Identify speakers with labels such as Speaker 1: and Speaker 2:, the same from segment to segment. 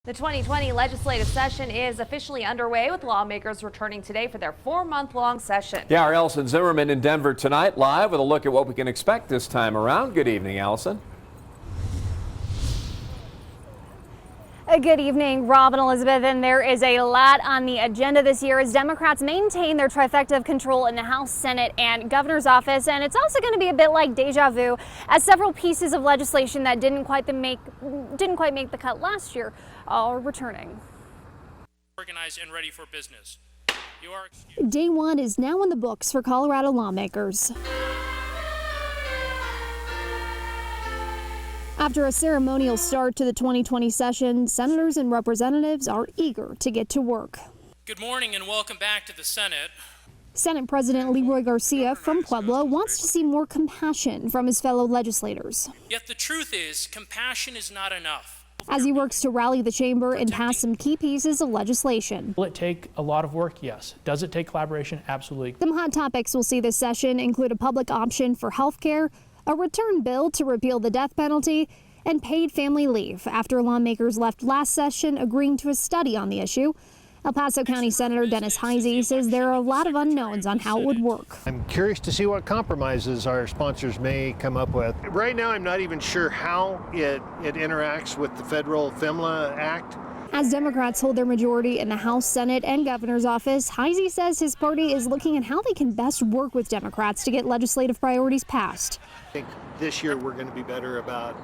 Speaker 1: The 2020 legislative session is officially underway, with lawmakers returning today for their 4-month-long session.
Speaker 2: Yeah, our Allison Zimmerman in Denver tonight, live with a look at what we can expect this time around. Good evening, Allison.
Speaker 3: Good evening, Rob and Elizabeth. And there is a lot on the agenda this year as Democrats maintain their trifecta of control in the House, Senate, and governor's office. And it's also going to be a bit like deja vu, as several pieces of legislation that didn't quite make the cut last year are returning.
Speaker 4: Organized and ready for business.
Speaker 3: Day one is now in the books for Colorado lawmakers. After a ceremonial start to the 2020 session, senators and representatives are eager to get to work.
Speaker 4: Good morning and welcome back to the Senate.
Speaker 3: Senate President Leroy Garcia from Pueblo wants to see more compassion from his fellow legislators.
Speaker 4: Yet the truth is, compassion is not enough.
Speaker 3: As he works to rally the chamber and pass some key pieces of legislation.
Speaker 5: Will it take a lot of work? Yes. Does it take collaboration? Absolutely.
Speaker 3: Some hot topics we'll see this session include a public option for health care, a return bill to repeal the death penalty, and paid family leave after lawmakers left last session agreeing to a study on the issue. El Paso County Senator Dennis Heisey says there are a lot of unknowns on how it would work.
Speaker 6: I'm curious to see what compromises our sponsors may come up with. Right now, I'm not even sure how it interacts with the federal FEMLA Act.
Speaker 3: As Democrats hold their majority in the House, Senate, and governor's office, Heisey says his party is looking at how they can best work with Democrats to get legislative priorities passed.
Speaker 6: I think this year we're going to be better about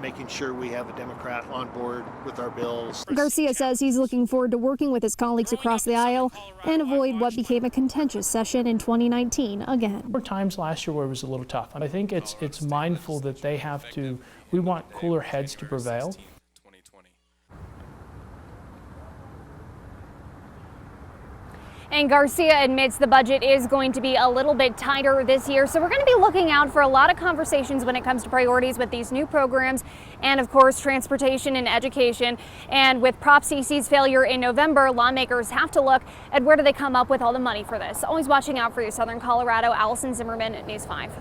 Speaker 6: making sure we have a Democrat on board with our bills.
Speaker 3: Garcia says he's looking forward to working with his colleagues across the aisle and avoid what became a contentious session in 2019 again.
Speaker 5: There were times last year where it was a little tough, and I think it's mindful that they have to, we want cooler heads to prevail.
Speaker 3: And Garcia admits the budget is going to be a little bit tighter this year, so we're going to be looking out for a lot of conversations when it comes to priorities with these new programs and, of course, transportation and education. And with Prop CC's failure in November, lawmakers have to look at where do they come up with all the money for this. Always watching out for you, Southern Colorado. Allison Zimmerman, News 5.